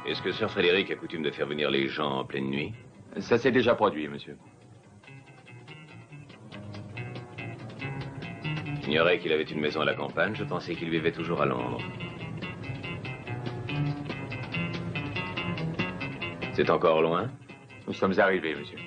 Est-ce que Sir Frédéric a coutume de faire venir les gens en pleine nuit? Ça s'est déjà produit, monsieur. J'ignorais qu'il avait une maison à la campagne. Je pensais qu'il vivait toujours à Londres. C'est encore loin? Nous sommes arrivés, monsieur.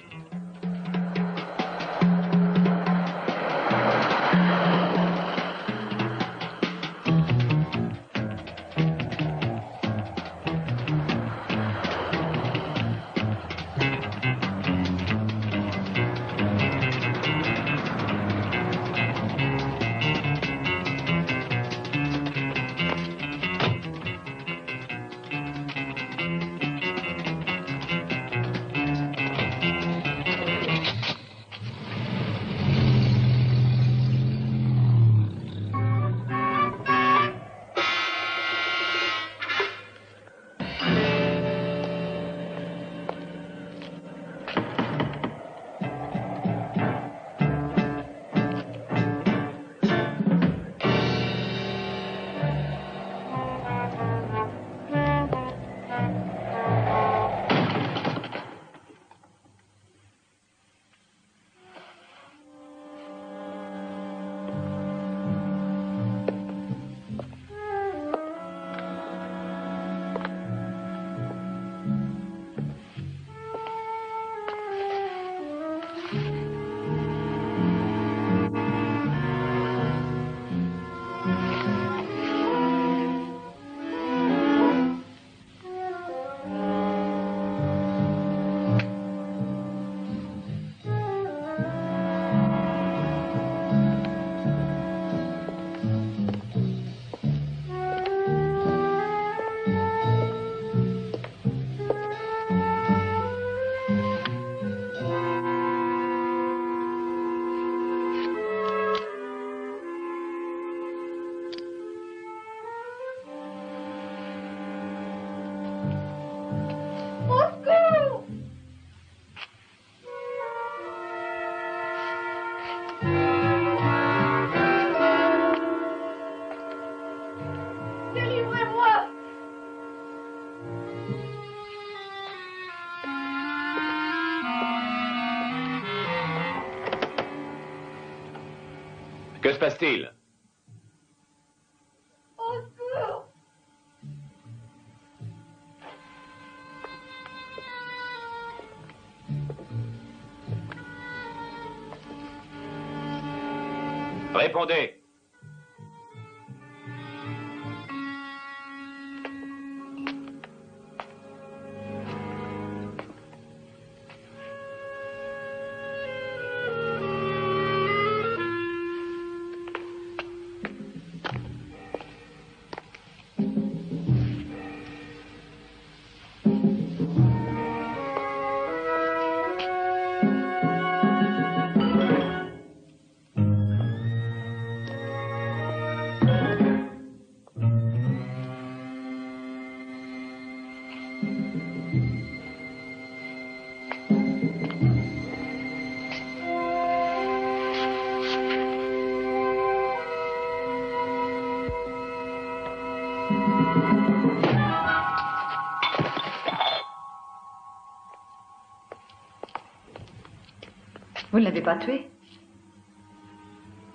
Que se passe-t-il? Répondez. Vous ne l'avez pas tué?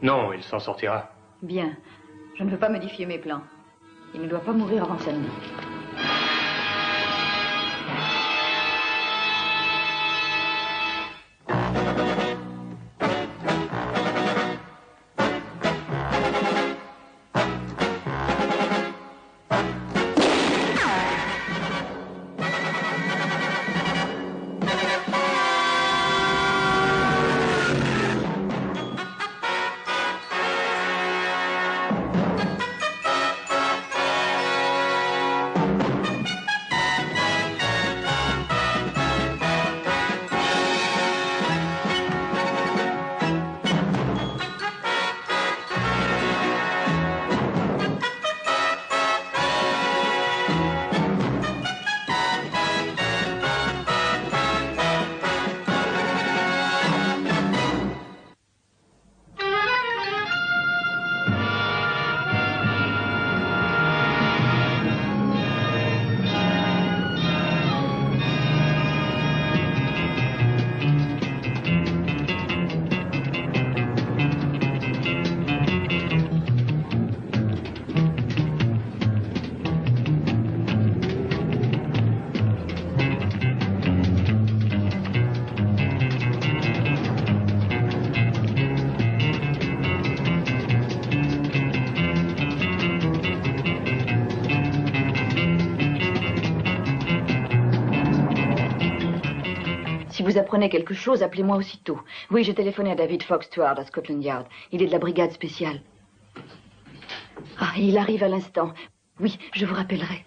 Non, il s'en sortira. Bien. Je ne veux pas modifier mes plans. Il ne doit pas mourir avant samedi. vous apprenez quelque chose, appelez-moi aussitôt. Oui, j'ai téléphoné à David Fox Stewart à Scotland Yard. Il est de la brigade spéciale. Ah, il arrive à l'instant. Oui, je vous rappellerai.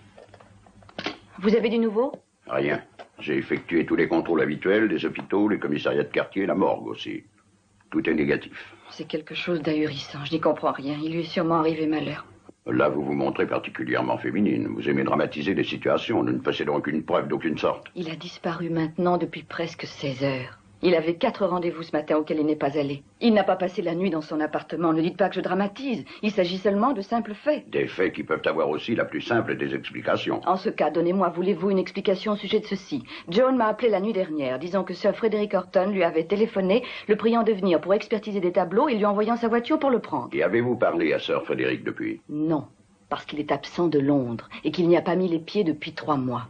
Vous avez du nouveau? Rien. J'ai effectué tous les contrôles habituels des hôpitaux, les commissariats de quartier, la morgue aussi. Tout est négatif. C'est quelque chose d'ahurissant. Je n'y comprends rien. Il lui est sûrement arrivé malheur. Là, vous vous montrez particulièrement féminine. Vous aimez dramatiser les situations. Nous ne possédons aucune preuve d'aucune sorte. Il a disparu maintenant depuis presque 16 heures. Il avait 4 rendez-vous ce matin auxquels il n'est pas allé. Il n'a pas passé la nuit dans son appartement. Ne dites pas que je dramatise. Il s'agit seulement de simples faits. Des faits qui peuvent avoir aussi la plus simple des explications. En ce cas, donnez-moi, voulez-vous, une explication au sujet de ceci? Joan m'a appelé la nuit dernière, disant que Sir Frederick Horton lui avait téléphoné, le priant de venir pour expertiser des tableaux et lui envoyant sa voiture pour le prendre. Et avez-vous parlé à Sir Frederick depuis? Non, parce qu'il est absent de Londres et qu'il n'y a pas mis les pieds depuis 3 mois.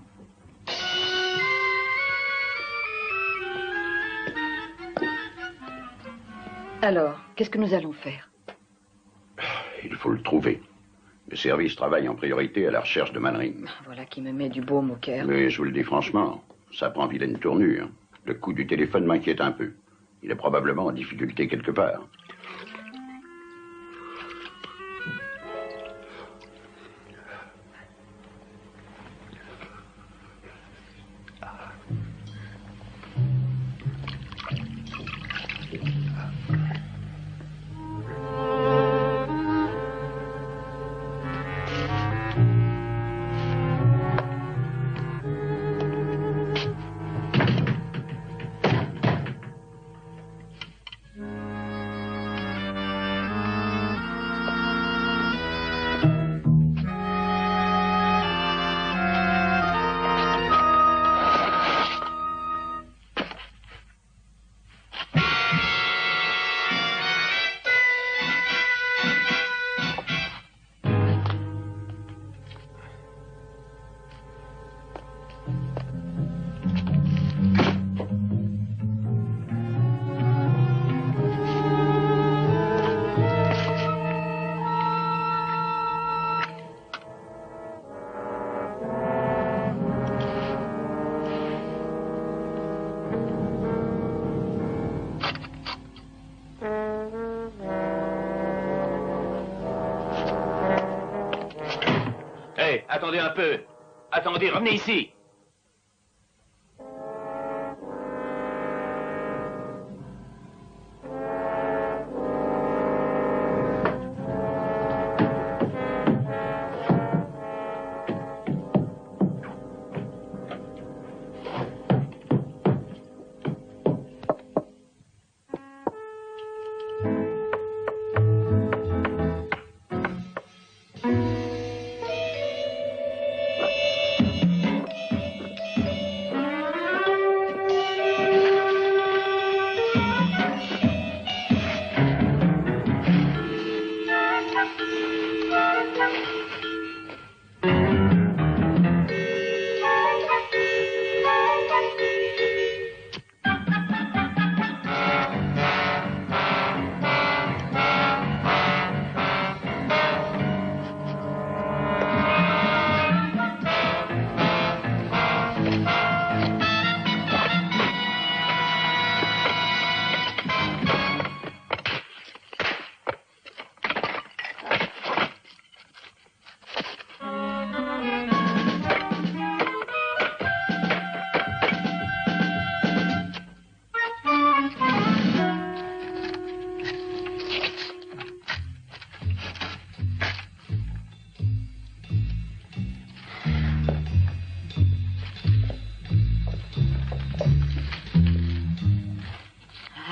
Alors, qu'est-ce que nous allons faire? Il faut le trouver. Le service travaille en priorité à la recherche de Mannering. Voilà qui me met du baume au cœur. Mais je vous le dis franchement, ça prend vilaine tournure. Le coup du téléphone m'inquiète un peu. Il est probablement en difficulté quelque part. Attendez un peu. Attendez, revenez ici.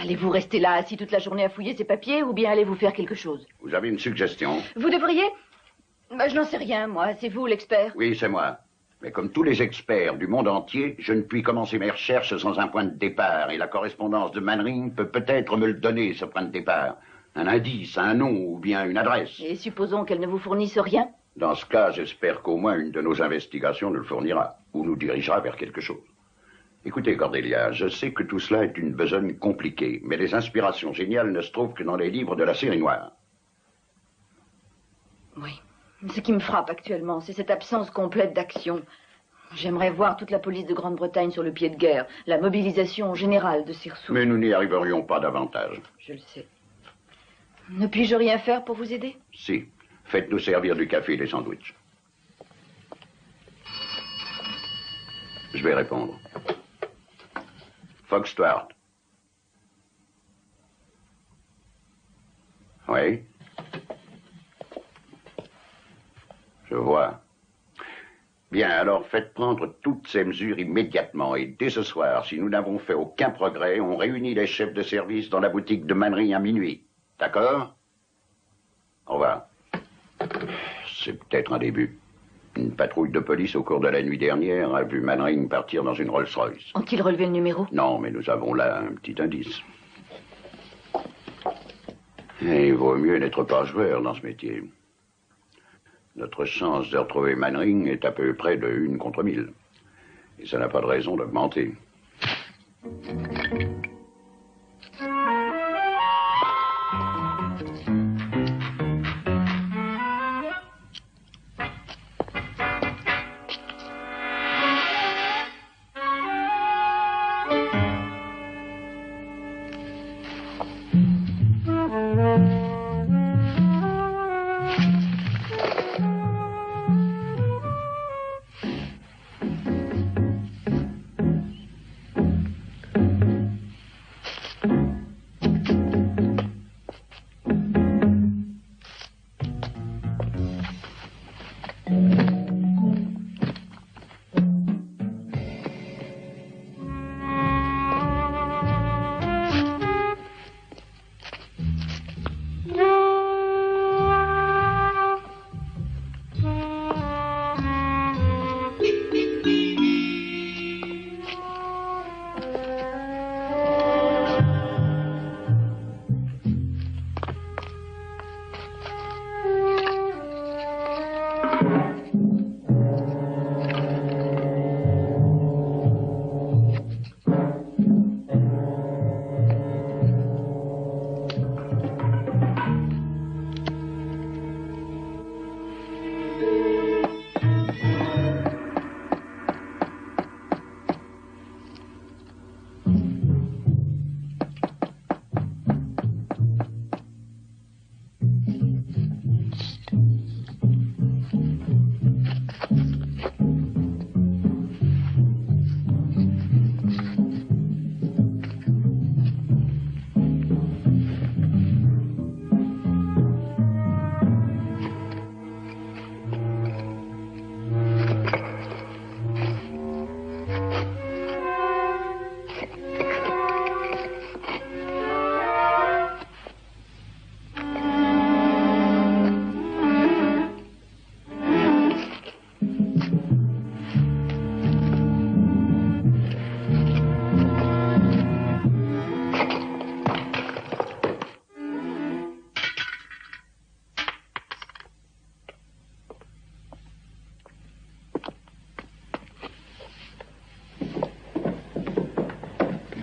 Allez-vous rester là, assis toute la journée à fouiller ces papiers, ou bien allez-vous faire quelque chose? Vous avez une suggestion? Vous devriez? Je n'en sais rien, moi. C'est vous, l'expert? Oui, c'est moi. Mais comme tous les experts du monde entier, je ne puis commencer mes recherches sans un point de départ. Et la correspondance de Mannering peut peut-être me le donner, ce point de départ. Un indice, un nom ou bien une adresse. Et supposons qu'elle ne vous fournisse rien? Dans ce cas, j'espère qu'au moins une de nos investigations nous le fournira, ou nous dirigera vers quelque chose. Écoutez, Cordelia, je sais que tout cela est une besogne compliquée, mais les inspirations géniales ne se trouvent que dans les livres de la série noire. Oui. Ce qui me frappe actuellement, c'est cette absence complète d'action. J'aimerais voir toute la police de Grande-Bretagne sur le pied de guerre. La mobilisation générale de ces ressources. Mais nous n'y arriverions pas davantage. Je le sais. Ne puis-je rien faire pour vous aider? Si. Faites-nous servir du café et des sandwichs. Je vais répondre. Fox Stuart. Oui. Je vois. Bien, alors faites prendre toutes ces mesures immédiatement. Et dès ce soir, si nous n'avons fait aucun progrès, on réunit les chefs de service dans la boutique de Manring à minuit. D'accord? Au revoir. C'est peut-être un début. Une patrouille de police au cours de la nuit dernière a vu Manring partir dans une Rolls-Royce. Ont-ils relevé le numéro? Non, mais nous avons là un petit indice. Et il vaut mieux n'être pas joueur dans ce métier. Notre chance de retrouver Manring est à peu près de 1 contre 1000. Et ça n'a pas de raison d'augmenter.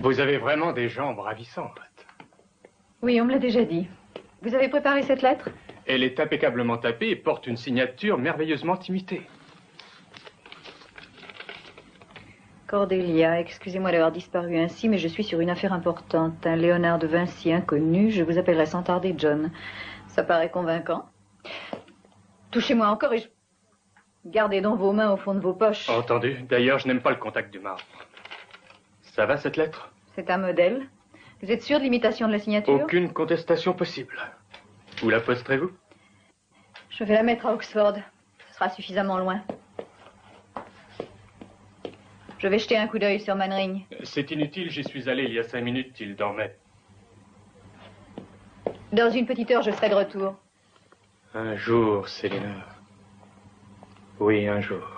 Vous avez vraiment des jambes ravissantes. Oui, on me l'a déjà dit. Vous avez préparé cette lettre? Elle est impeccablement tapée et porte une signature merveilleusement imitée. Cordelia, excusez-moi d'avoir disparu ainsi, mais je suis sur une affaire importante. Un Léonard de Vinci inconnu, je vous appellerai sans tarder John. Ça paraît convaincant. Touchez-moi encore et je... Gardez donc vos mains au fond de vos poches. Entendu. D'ailleurs, je n'aime pas le contact du marbre. Ça va, cette lettre? C'est un modèle. Vous êtes sûr de l'imitation de la signature? Aucune contestation possible. Où la posterez-vous? Je vais la mettre à Oxford. Ce sera suffisamment loin. Je vais jeter un coup d'œil sur Manring. C'est inutile, j'y suis allé il y a 5 minutes, il dormait. Dans une petite heure, je serai de retour. Un jour, Célina. Oui, un jour.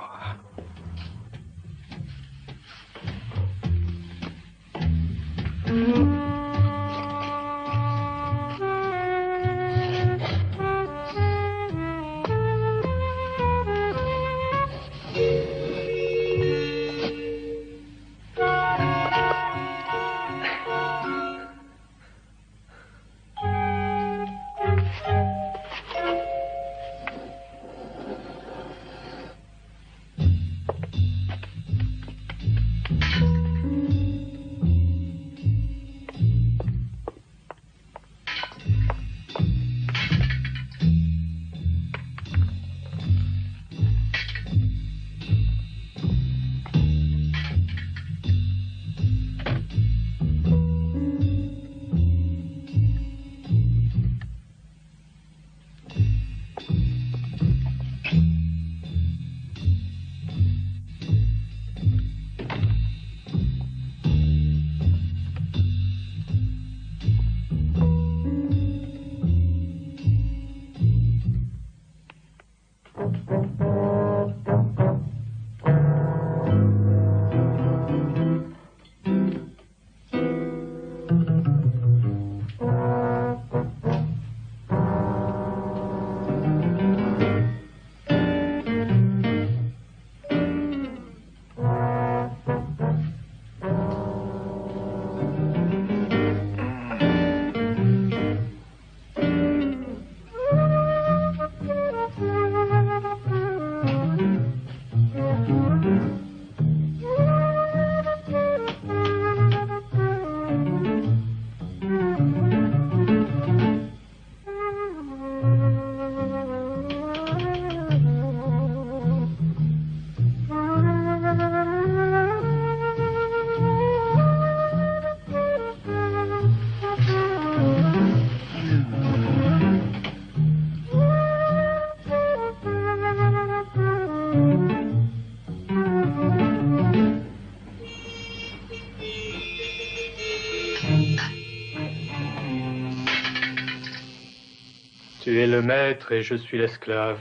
Tu es le maître et je suis l'esclave.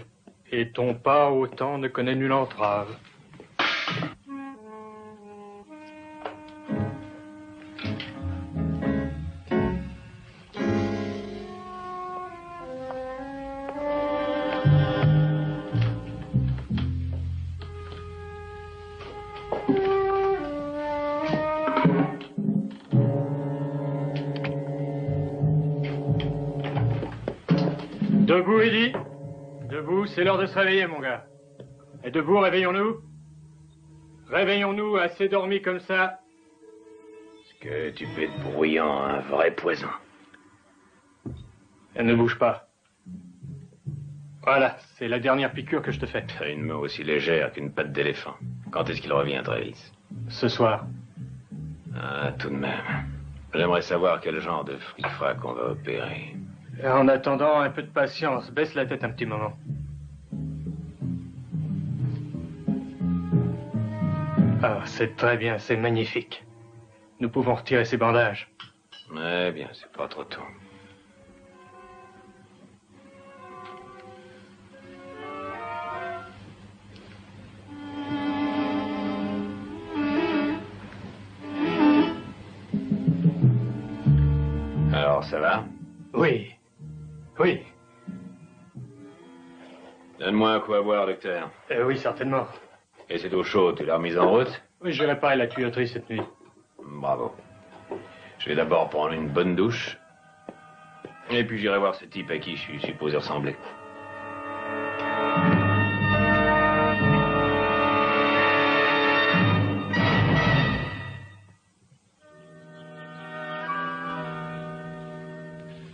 Et ton pas au temps ne connaît nulle entrave. Debout, Eddie. Debout, c'est l'heure de se réveiller, mon gars. Et debout, réveillons-nous. Réveillons-nous, assez dormis comme ça. Est-ce que tu peux être bruyant, un vrai poison? Elle ne bouge pas. Voilà, c'est la dernière piqûre que je te fais. T'as une main aussi légère qu'une patte d'éléphant. Quand est-ce qu'il revient, Travis? Ce soir. Ah, tout de même. J'aimerais savoir quel genre de fric-frac on va opérer. En attendant, un peu de patience. Baisse la tête un petit moment. Ah, c'est très bien, c'est magnifique. Nous pouvons retirer ces bandages. Eh bien, c'est pas trop tôt. Alors, ça va? Oui. Oui. Donne-moi un coup à boire, docteur. Oui, certainement. Et cette eau chaude, tu l'as remise en route? Oui, j'ai réparé la tuyauterie cette nuit. Bravo. Je vais d'abord prendre une bonne douche. Et puis j'irai voir ce type à qui je suis supposé ressembler.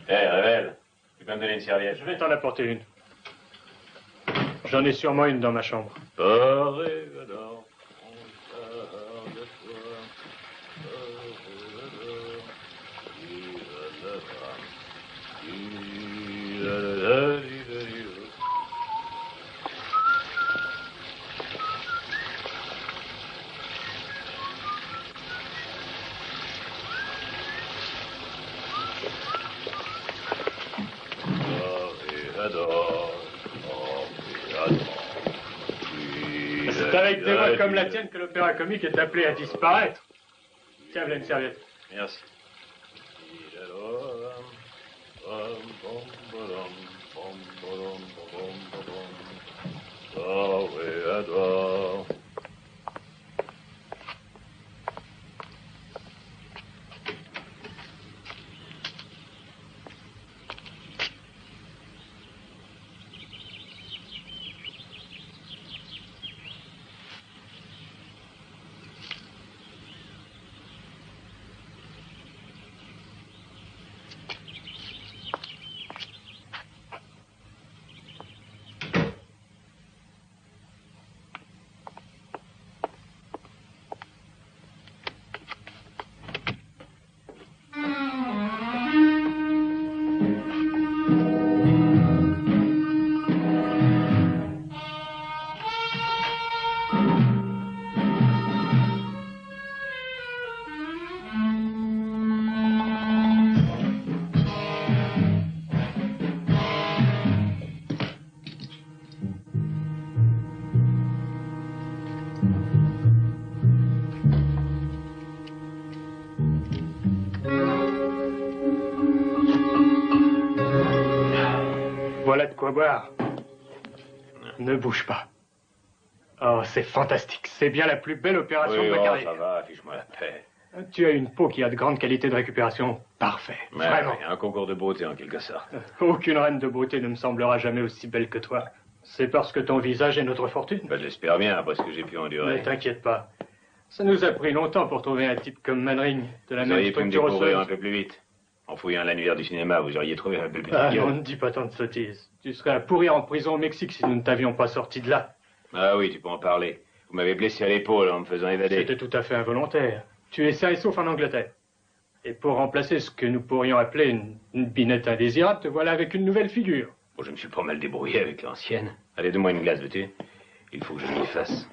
Hé, Révèle, tu peux me donner une serviette? Je vais t'en apporter une. J'en ai sûrement une dans ma chambre. C'est avec des voix comme la tienne que l'opéra comique est appelé à disparaître. Tiens, voilà une serviette. Merci. Voilà de quoi boire. Ne bouge pas. Oh, c'est fantastique. C'est bien la plus belle opération Oui, de ma oh, carrière. ça va, fiche-moi la paix. Tu as une peau qui a de grandes qualités de récupération. Parfait. Ouais, Vraiment. ouais, un concours de beauté en quelque sorte. Aucune reine de beauté ne me semblera jamais aussi belle que toi. C'est parce que ton visage est notre fortune. Ben, j'espère bien, après ce que j'ai pu endurer. Ne t'inquiète pas. Ça nous a pris longtemps pour trouver un type comme Manring, de la Vous même auriez pu me structure découvrir un osseuse. peu plus vite. En fouillant l'annuaire du cinéma, vous auriez trouvé un peu plus Ah, de on gueule. ne dit pas tant de sottises. Tu serais à pourrir en prison au Mexique si nous ne t'avions pas sorti de là. Ah oui, tu peux en parler. Vous m'avez blessé à l'épaule en me faisant évader. C'était tout à fait involontaire. Tu es sain et sauf en Angleterre. Et pour remplacer ce que nous pourrions appeler une binette indésirable, te voilà avec une nouvelle figure. Bon, je me suis pas mal débrouillé avec l'ancienne. Allez, donne-moi une glace, veux-tu? Il faut que je m'y fasse.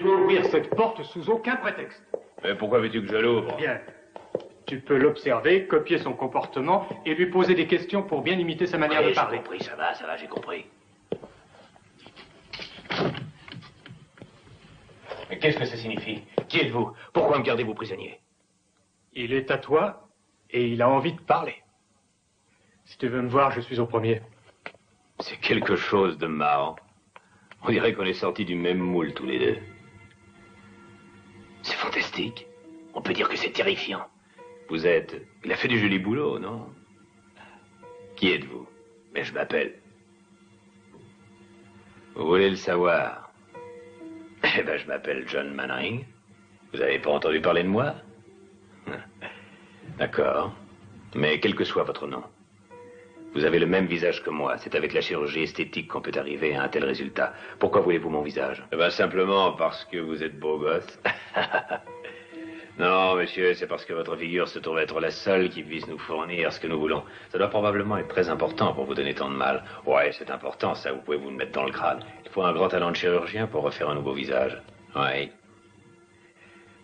dois ouvrir cette porte sous aucun prétexte. Mais pourquoi veux-tu que je l'ouvre? Bien. Tu peux l'observer, copier son comportement et lui poser des questions pour bien imiter sa manière de parler. J'ai compris, ça va, j'ai compris. Mais qu'est-ce que ça signifie? Qui êtes-vous? Pourquoi me gardez-vous prisonnier? Il est à toi et il a envie de parler. Si tu veux me voir, je suis au premier. C'est quelque chose de marrant. On dirait qu'on est sortis du même moule tous les deux. C'est fantastique. On peut dire que c'est terrifiant. Vous êtes... Il a fait du joli boulot, non? Qui êtes-vous? Mais je m'appelle. Vous voulez le savoir? Eh ben, je m'appelle John Mannering. Vous avez pas entendu parler de moi? D'accord. Mais quel que soit votre nom, vous avez le même visage que moi. C'est avec la chirurgie esthétique qu'on peut arriver à un tel résultat. Pourquoi voulez-vous mon visage? Eh ben, simplement parce que vous êtes beau gosse. Non, monsieur, c'est parce que votre figure se trouve être la seule qui puisse nous fournir ce que nous voulons. Ça doit probablement être très important pour vous donner tant de mal. Ouais, c'est important, ça, vous pouvez vous le mettre dans le crâne. Il faut un grand talent de chirurgien pour refaire un nouveau visage. Ouais.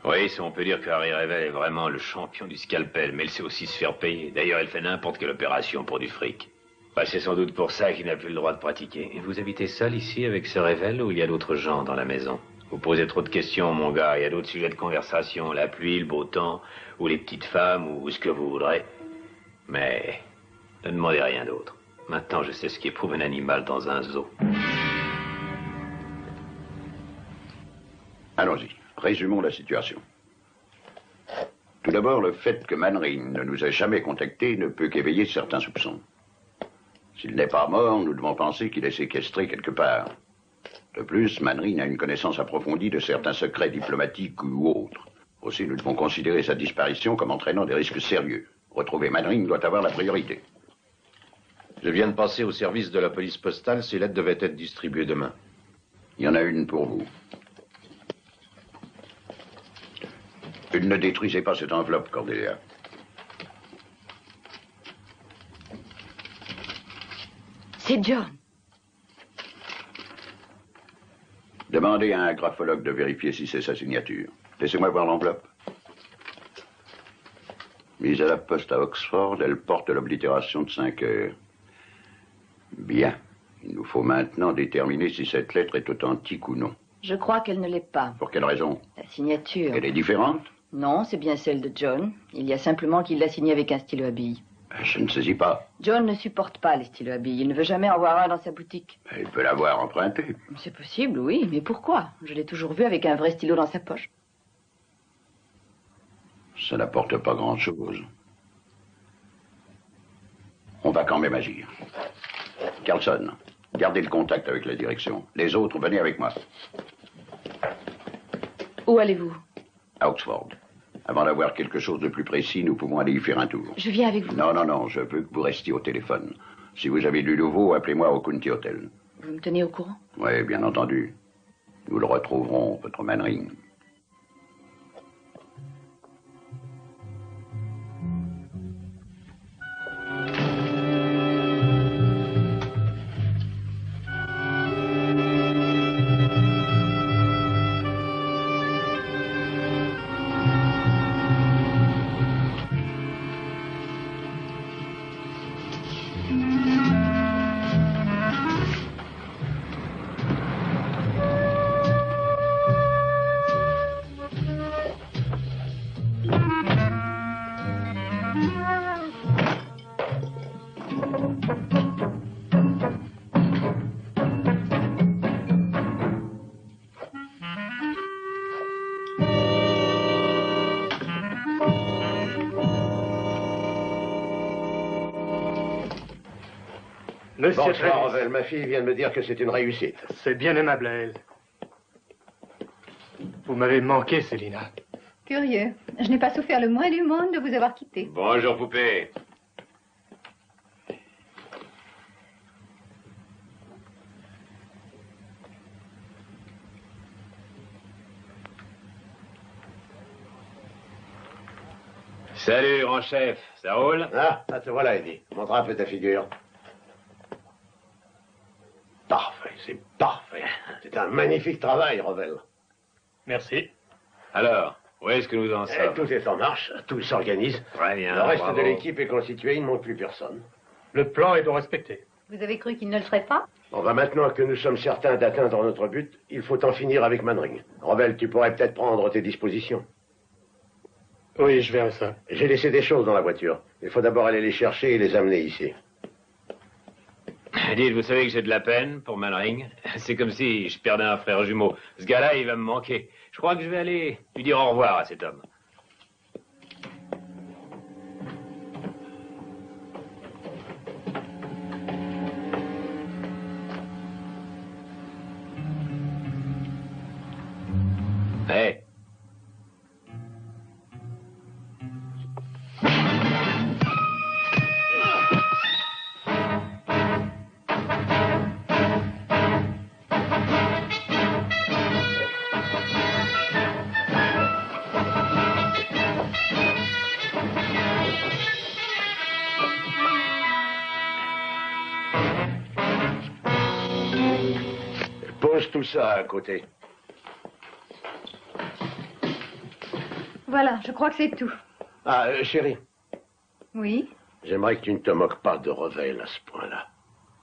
Oui, si on peut dire que Harry Revel est vraiment le champion du scalpel, mais elle sait aussi se faire payer. D'ailleurs, elle fait n'importe quelle opération pour du fric. Bah, c'est sans doute pour ça qu'il n'a plus le droit de pratiquer. Et vous habitez seul ici avec ce Revel ou il y a d'autres gens dans la maison? Vous posez trop de questions, mon gars. Il y a d'autres sujets de conversation. La pluie, le beau temps, ou les petites femmes, ou ce que vous voudrez. Mais ne demandez rien d'autre. Maintenant, je sais ce qu'éprouve un animal dans un zoo. Allons-y. Résumons la situation. Tout d'abord, le fait que Mannering ne nous ait jamais contactés ne peut qu'éveiller certains soupçons. S'il n'est pas mort, nous devons penser qu'il est séquestré quelque part. De plus, Mannering a une connaissance approfondie de certains secrets diplomatiques ou autres. Aussi, nous devons considérer sa disparition comme entraînant des risques sérieux. Retrouver Mannering doit avoir la priorité. Je viens de passer au service de la police postale. Ces lettres devaient être distribuées demain. Il y en a une pour vous. Ne détruisez pas cette enveloppe, Cordelia. C'est John. Demandez à un graphologue de vérifier si c'est sa signature. Laissez-moi voir l'enveloppe. Mise à la poste à Oxford, elle porte l'oblitération de 5 heures. Bien. Il nous faut maintenant déterminer si cette lettre est authentique ou non. Je crois qu'elle ne l'est pas. Pour quelle raison? La signature. Elle est différente? Non, c'est bien celle de John. Il y a simplement qu'il l'a signée avec un stylo à billes. Je ne saisis pas. John ne supporte pas les stylos à billes. Il ne veut jamais en voir un dans sa boutique. Il peut l'avoir emprunté. C'est possible, oui, mais pourquoi? Je l'ai toujours vu avec un vrai stylo dans sa poche. Ça n'apporte pas grand-chose. On va quand même agir. Carlson, gardez le contact avec la direction. Les autres, venez avec moi. Où allez-vous? À Oxford. Avant d'avoir quelque chose de plus précis, nous pouvons aller y faire un tour. Je viens avec vous. Non, je veux que vous restiez au téléphone. Si vous avez du nouveau, appelez-moi au County Hotel. Vous me tenez au courant? Oui, bien entendu. Nous le retrouverons, votre Mannering. Monsieur Bonsoir, Revel. Ma fille vient de me dire que c'est une réussite. C'est bien aimable à elle. Vous m'avez manqué, Célina. Curieux. Je n'ai pas souffert le moins du monde de vous avoir quitté. Bonjour, poupée. Salut, grand chef. Ça roule? Ah, te voilà, Eddie. Montre un peu ta figure. Parfait, c'est parfait. C'est un magnifique travail, Revel. Merci. Alors, où est-ce que nous en sommes? Tout est en marche, tout s'organise. Très bien. Le reste bravo. de l'équipe est constitué, il ne manque plus personne. Le plan est donc respecté. Vous avez cru qu'il ne le serait pas? On va maintenant que nous sommes certains d'atteindre notre but, il faut en finir avec Manring. Rebelle, tu pourrais peut-être prendre tes dispositions. Oui, je verrai ça. J'ai laissé des choses dans la voiture. Il faut d'abord aller les chercher et les amener ici. Dites, vous savez que j'ai de la peine pour Manring. C'est comme si je perdais un frère jumeau. Ce gars-là, il va me manquer. Je crois que je vais aller lui dire au revoir à cet homme. Hé. Pose tout ça à côté. Voilà, je crois que c'est tout. Ah, chérie, Oui? j'aimerais que tu ne te moques pas de Revel à ce point-là.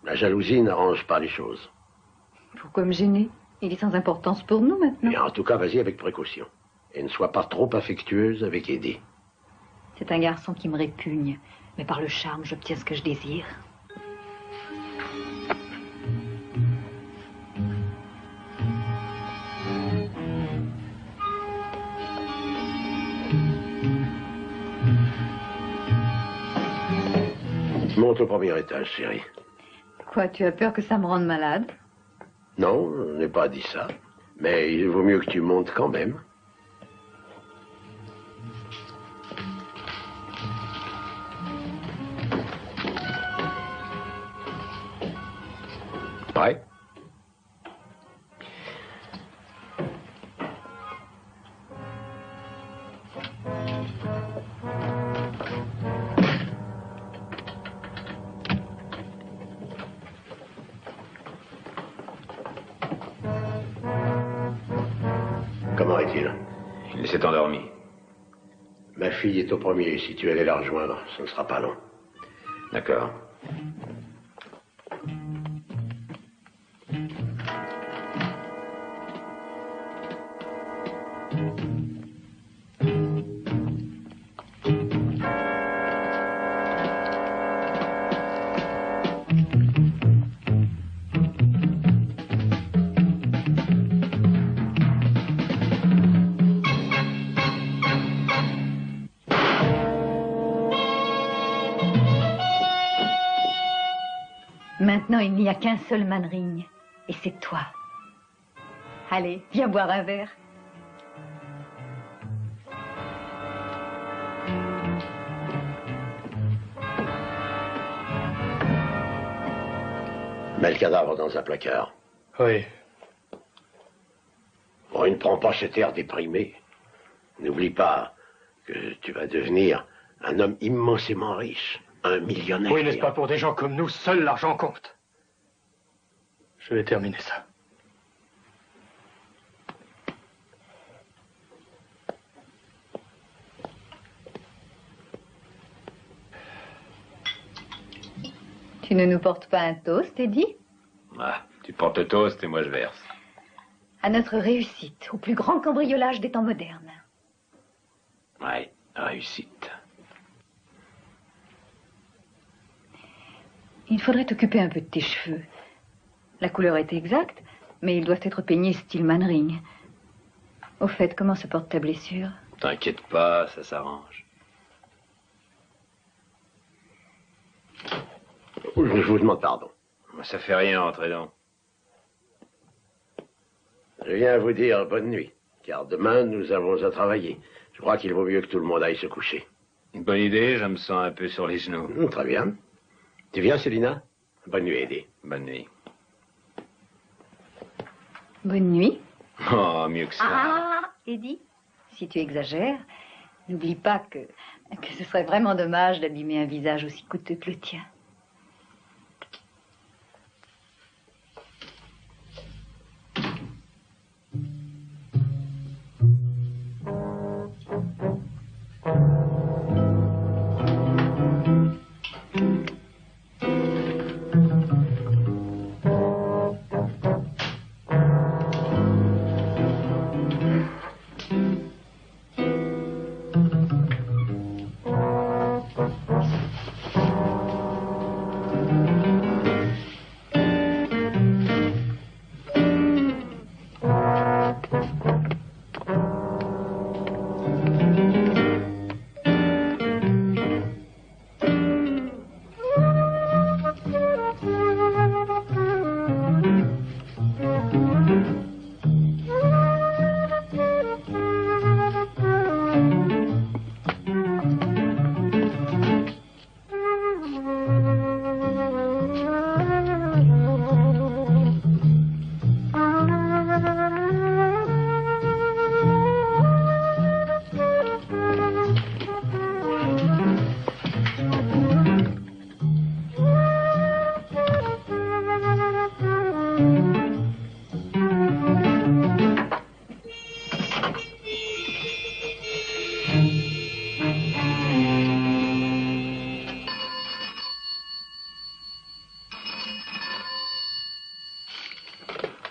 La jalousie n'arrange pas les choses. Pourquoi me gêner? Il est sans importance pour nous maintenant. Et en tout cas, vas-y avec précaution. Et ne sois pas trop affectueuse avec Eddie. C'est un garçon qui me répugne, mais par le charme, j'obtiens ce que je désire. Monte au premier étage, chérie. Quoi, tu as peur que ça me rende malade? Non, je n'ai pas dit ça. Mais il vaut mieux que tu montes quand même. Prêt? Comment est-il? Il s'est endormi. Ma fille est au premier. Si tu allais la rejoindre, ce ne sera pas long. D'accord. Maintenant, il n'y a qu'un seul Manring, et c'est toi. Allez, viens boire un verre. Mets le cadavre dans un placard. Oui. Bon, il ne prend pas cet air déprimé. N'oublie pas que tu vas devenir un homme immensément riche, un millionnaire. Oui, n'est-ce pas, pour des gens comme nous, seul l'argent compte. Je vais terminer ça. Tu ne nous portes pas un toast, Eddie? Ah, tu portes le toast et moi je verse. À notre réussite, au plus grand cambriolage des temps modernes. Ouais, réussite. Il faudrait t'occuper un peu de tes cheveux. La couleur est exacte, mais ils doivent être peignés style Manring. Au fait, comment se porte ta blessure? T'inquiète pas, ça s'arrange. Je vous demande pardon. Ça fait rien, entrez donc. Je viens vous dire bonne nuit, car demain, nous avons à travailler. Je crois qu'il vaut mieux que tout le monde aille se coucher. Une bonne idée, je me sens un peu sur les genoux. Très bien. Tu viens, Célina? Bonne nuit, Eddie. Bonne nuit. Bonne nuit. Oh, mieux que ça. Ah, Eddie, si tu exagères, n'oublie pas que ce serait vraiment dommage d'abîmer un visage aussi coûteux que le tien.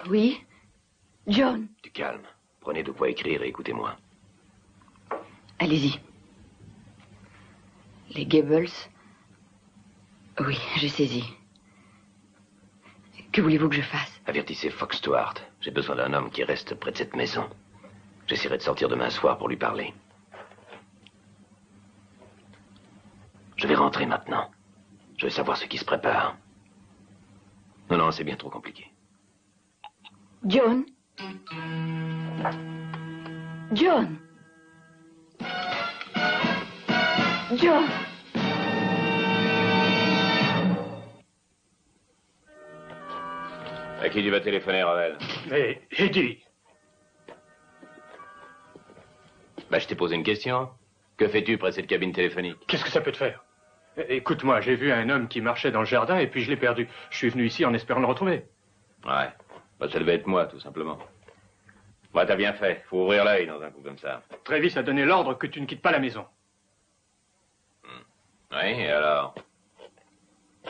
Oui? John? Du calme. Prenez de quoi écrire et écoutez-moi. Allez-y. Les Gables? Oui, j'ai saisi. Que voulez-vous que je fasse? Avertissez Fox Stewart. J'ai besoin d'un homme qui reste près de cette maison. J'essaierai de sortir demain soir pour lui parler. Je vais rentrer maintenant. Je veux savoir ce qui se prépare. Non, non, c'est bien trop compliqué. John? John? John? À qui tu vas téléphoner, Ravel? Mais, Eddie! Bah, je t'ai posé une question. Que fais-tu près de cette cabine téléphonique? Qu'est-ce que ça peut te faire? Écoute-moi, j'ai vu un homme qui marchait dans le jardin et puis je l'ai perdu. Je suis venu ici en espérant le retrouver. Ouais. Bah, ça devait être moi, tout simplement. Bah, t'as bien fait. Faut ouvrir l'œil dans un coup comme ça. Travis a donné l'ordre que tu ne quittes pas la maison. Oui, et alors?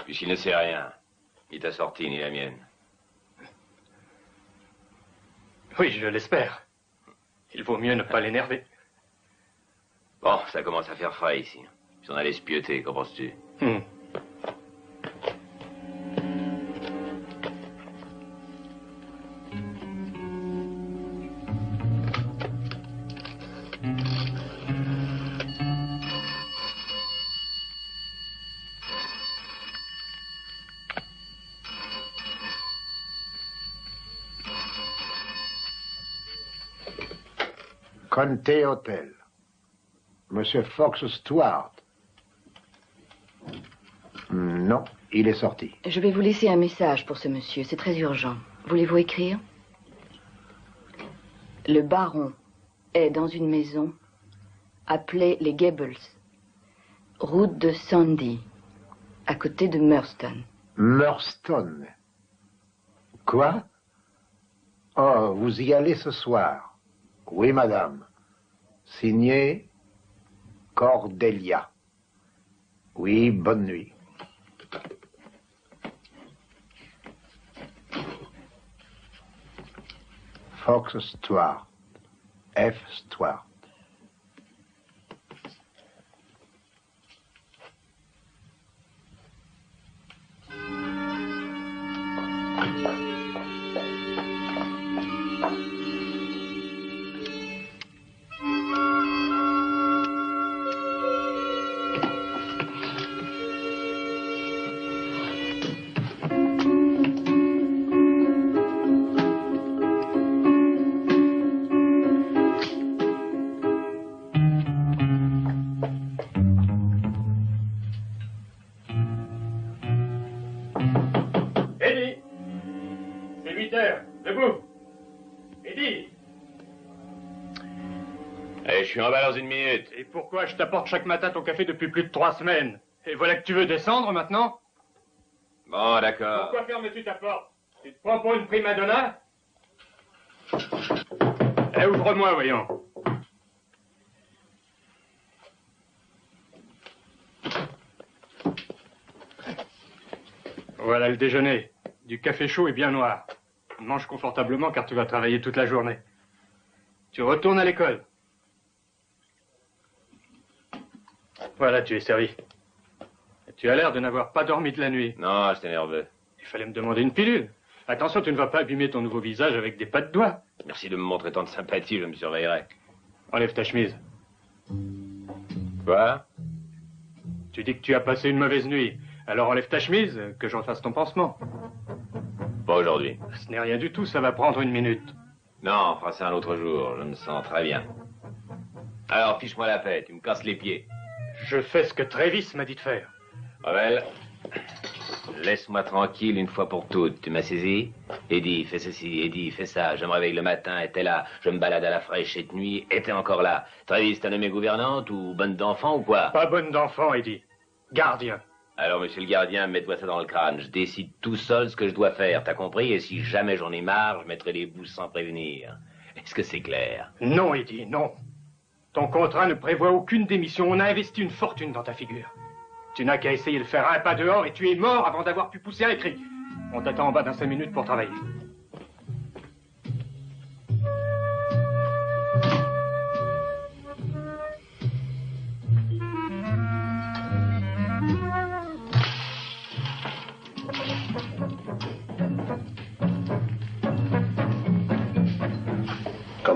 Puisqu'il ne sait rien, ni ta sortie, ni la mienne. Oui, je l'espère. Il vaut mieux ne pas l'énerver. Bon, ça commence à faire frais ici. Ils sont allés espioter, qu'en penses-tu? Conte Hotel. Monsieur Fox Stewart. Non, il est sorti. Je vais vous laisser un message pour ce monsieur. C'est très urgent. Voulez-vous écrire? Le baron est dans une maison appelée les Gables. Route de Sandy, à côté de Murston. Murston. Quoi? Oh, vous y allez ce soir. Oui, madame. Signé Cordelia. Oui, bonne nuit. Fox Stewart. F. Stewart. Je suis en bas dans une minute. Et pourquoi je t'apporte chaque matin ton café depuis plus de 3 semaines? Et voilà que tu veux descendre maintenant? Bon, d'accord. Pourquoi fermes-tu ta porte? Tu te prends pour une prima donna? Eh, ouvre-moi, voyons. Voilà le déjeuner. Du café chaud et bien noir. Mange confortablement car tu vas travailler toute la journée. Tu retournes à l'école. Voilà, tu es servi. Tu as l'air de n'avoir pas dormi de la nuit. Non, j'étais nerveux. Il fallait me demander une pilule. Attention, tu ne vas pas abîmer ton nouveau visage avec des pas de doigts. Merci de me montrer tant de sympathie, je me surveillerai. Enlève ta chemise. Quoi? Tu dis que tu as passé une mauvaise nuit. Alors enlève ta chemise, que je refasse ton pansement. Pas aujourd'hui. Ce n'est rien du tout, ça va prendre 1 minute. Non, on fera ça un autre jour, je me sens très bien. Alors, fiche-moi la paix, tu me casses les pieds. Je fais ce que Travis m'a dit de faire. Ravel, laisse-moi tranquille une fois pour toutes, tu m'as saisi? Eddie, fais ceci, Eddie, fais ça. Je me réveille le matin, et t'es là. Je me balade à la fraîche cette nuit, et t'es encore là. Travis, t'as nommé gouvernante ou bonne d'enfant ou quoi? Pas bonne d'enfant, Eddie. Gardien. Alors, monsieur le gardien, mets-toi ça dans le crâne. Je décide tout seul ce que je dois faire, t'as compris? Et si jamais j'en ai marre, je mettrai les bouts sans prévenir. Est-ce que c'est clair? Non, Eddie, non. Ton contrat ne prévoit aucune démission. On a investi une fortune dans ta figure. Tu n'as qu'à essayer de faire un pas dehors et tu es mort avant d'avoir pu pousser un cri. On t'attend en bas dans 5 minutes pour travailler.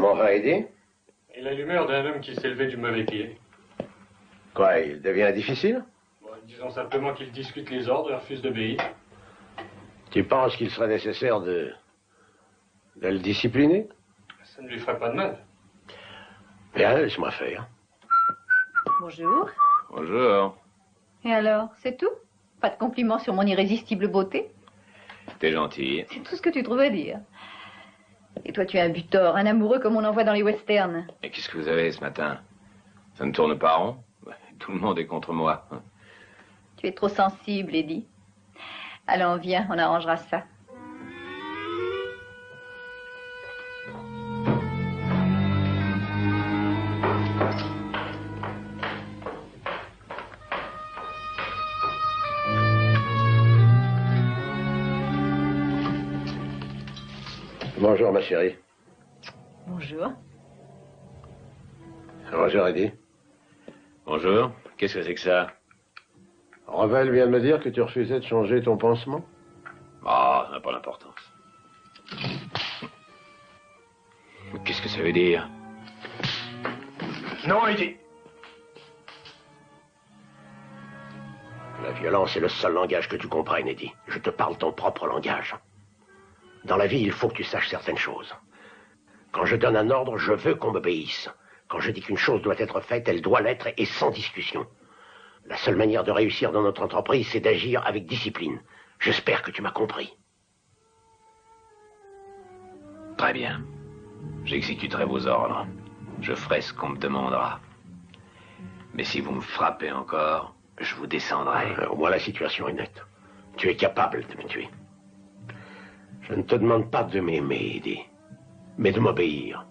Comment va Eddie? Il a l'humeur d'un homme qui s'est levé du mauvais pied. Quoi, il devient difficile? Bon, disons simplement qu'il discute les ordres et refuse d'obéir. Tu penses qu'il serait nécessaire de le discipliner? Ça ne lui ferait pas de mal. Bien, laisse-moi faire. Bonjour. Bonjour. Et alors, c'est tout? Pas de compliments sur mon irrésistible beauté? T'es gentil. C'est tout ce que tu trouves à dire. Et toi, tu es un butor, un amoureux comme on en voit dans les westerns. Et qu'est-ce que vous avez ce matin? Ça ne tourne pas rond? Tout le monde est contre moi. Tu es trop sensible, Eddie. Allons, viens, on arrangera ça. Bonjour, ma chérie. Bonjour. Bonjour, Eddie. Bonjour. Qu'est-ce que c'est que ça? Revel vient de me dire que tu refusais de changer ton pansement. Ah, ça n'a pas d'importance. Mais qu'est-ce que ça veut dire? Non, Eddie. La violence est le seul langage que tu comprennes, Eddie. Je te parle ton propre langage. Dans la vie, il faut que tu saches certaines choses. Quand je donne un ordre, je veux qu'on m'obéisse. Quand je dis qu'une chose doit être faite, elle doit l'être et sans discussion. La seule manière de réussir dans notre entreprise, c'est d'agir avec discipline. J'espère que tu m'as compris. Très bien. J'exécuterai vos ordres. Je ferai ce qu'on me demandera. Mais si vous me frappez encore, je vous descendrai. Au moins la situation est nette. Tu es capable de me tuer. Je ne te demande pas de m'aimer, Eddie, mais de m'obéir.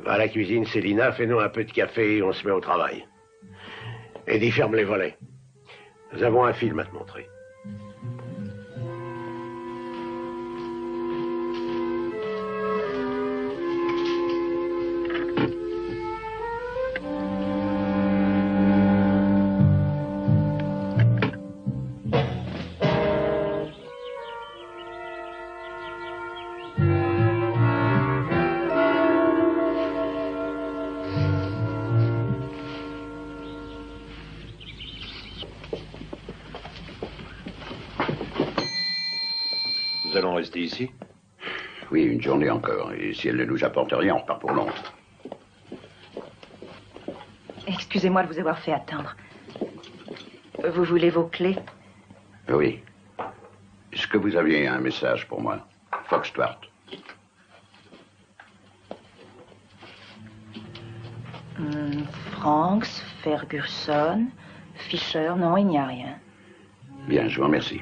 Va à la cuisine, Célina, fais-nous un peu de café et on se met au travail. Eddie, ferme les volets. Nous avons un film à te montrer. Nous allons rester ici? Oui, une journée encore. Et si elle ne nous apporte rien, on repart pour Londres. Excusez-moi de vous avoir fait attendre. Vous voulez vos clés? Oui. Est-ce que vous aviez un message pour moi? Fox Stuart. Franks, Ferguson, Fisher, non, il n'y a rien. Bien, je vous remercie.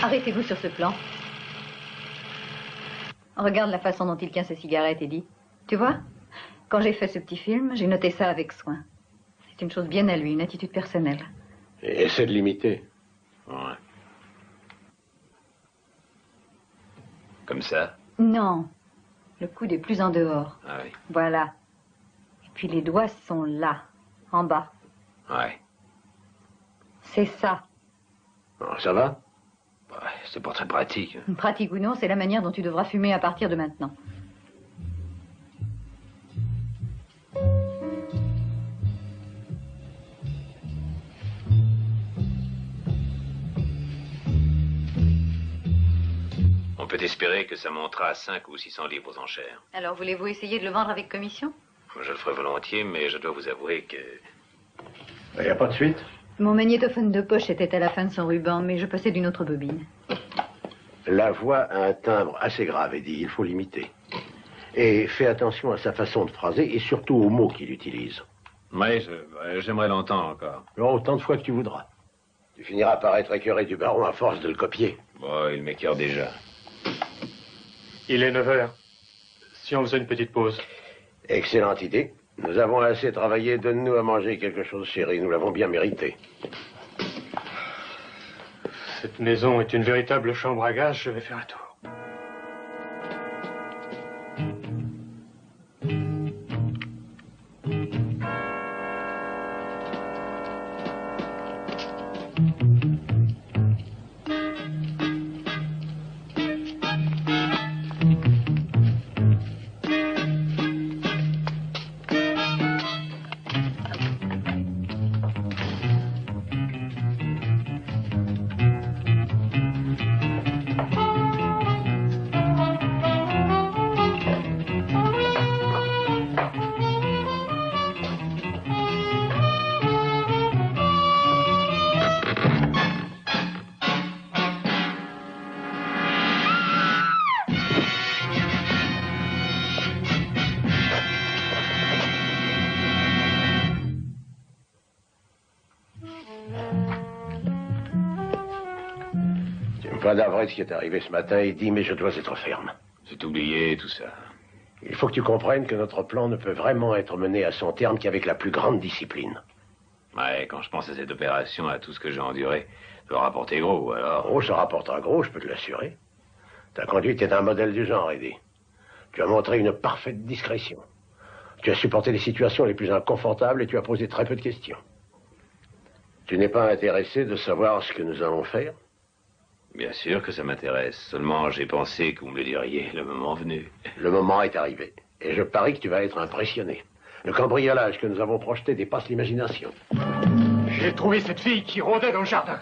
Arrêtez-vous sur ce plan. Regarde la façon dont il tient ses cigarettes, Eddie. Tu vois? Quand j'ai fait ce petit film, j'ai noté ça avec soin. C'est une chose bien à lui, une attitude personnelle. Et essaie de l'imiter. Ouais. Comme ça? Non. Le coude est plus en dehors. Ah oui. Voilà. Et puis les doigts sont là, en bas. Ouais. C'est ça. Alors, ça va? Ouais, c'est pas très pratique. Pratique ou non, c'est la manière dont tu devras fumer à partir de maintenant. On peut espérer que ça montera à 5 ou 600 livres aux enchères. Alors, voulez-vous essayer de le vendre avec commission? Je le ferai volontiers, mais je dois vous avouer que... Il n'y a pas de suite? Mon magnétophone de poche était à la fin de son ruban, mais je possède une autre bobine. La voix a un timbre assez grave, Eddie. Il faut l'imiter. Et fais attention à sa façon de phraser et surtout aux mots qu'il utilise. Oui, j'aimerais l'entendre encore. Autant de fois que tu voudras. Tu finiras par être écœuré du baron à force de le copier. Bon, il m'écœure déjà. Il est 9 heures. Si on faisait une petite pause. Excellente idée. Nous avons assez travaillé. Donne-nous à manger quelque chose, chérie. Nous l'avons bien mérité. Cette maison est une véritable chambre à gaz, je vais faire un tour. Pas d'avril ce qui est arrivé ce matin, Eddie, mais je dois être ferme. C'est oublié, tout ça. Il faut que tu comprennes que notre plan ne peut vraiment être mené à son terme qu'avec la plus grande discipline. Ouais, quand je pense à cette opération, à tout ce que j'ai enduré, ça doit rapporter gros, alors... Oh, ça rapportera gros, je peux te l'assurer. Ta conduite est un modèle du genre, Eddie. Tu as montré une parfaite discrétion. Tu as supporté les situations les plus inconfortables et tu as posé très peu de questions. Tu n'es pas intéressé de savoir ce que nous allons faire? Bien sûr que ça m'intéresse. Seulement, j'ai pensé que vous me le diriez le moment venu. Le moment est arrivé. Et je parie que tu vas être impressionné. Le cambriolage que nous avons projeté dépasse l'imagination. J'ai trouvé cette fille qui rôdait dans le jardin.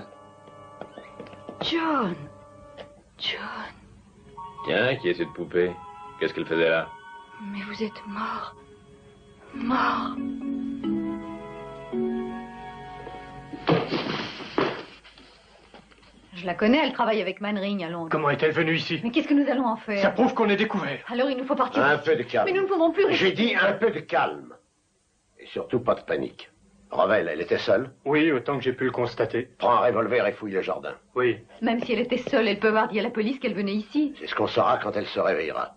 John. John. Tiens, qui est cette poupée? Qu'est-ce qu'elle faisait là? Mais vous êtes mort. Mort. Je la connais, elle travaille avec Manring à Londres. Comment est-elle venue ici? Mais qu'est-ce que nous allons en faire? Ça prouve qu'on est découvert. Alors il nous faut partir. Un peu de calme. Mais nous ne pouvons plus rester. J'ai dit un peu de calme. Et surtout pas de panique. Ravel, elle était seule? Oui, autant que j'ai pu le constater. Prends un revolver et fouille le jardin. Oui. Même si elle était seule, elle peut avoir dit à la police qu'elle venait ici. C'est ce qu'on saura quand elle se réveillera.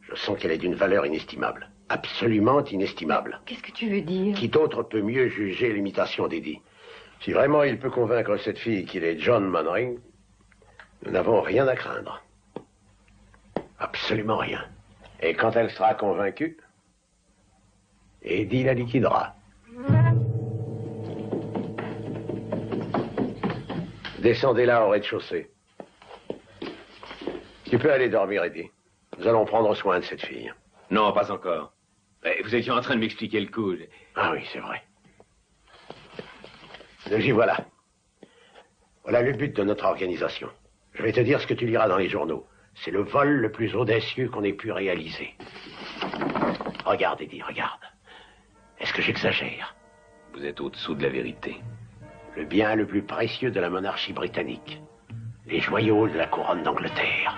Je sens qu'elle est d'une valeur inestimable. Absolument inestimable. Qu'est-ce que tu veux dire? Qui d'autre peut mieux juger l'imitation d'Eddie? Si vraiment il peut convaincre cette fille qu'il est John Manring, nous n'avons rien à craindre. Absolument rien. Et quand elle sera convaincue, Eddie la liquidera. Descendez-la au rez-de-chaussée. Tu peux aller dormir, Eddie. Nous allons prendre soin de cette fille. Non, pas encore. Vous étiez en train de m'expliquer le coup. Ah oui, c'est vrai. Nous y voilà. Voilà le but de notre organisation. Je vais te dire ce que tu liras dans les journaux. C'est le vol le plus audacieux qu'on ait pu réaliser. Regarde, Eddie, regarde. Est-ce que j'exagère? Vous êtes au-dessous de la vérité. Le bien le plus précieux de la monarchie britannique. Les joyaux de la couronne d'Angleterre.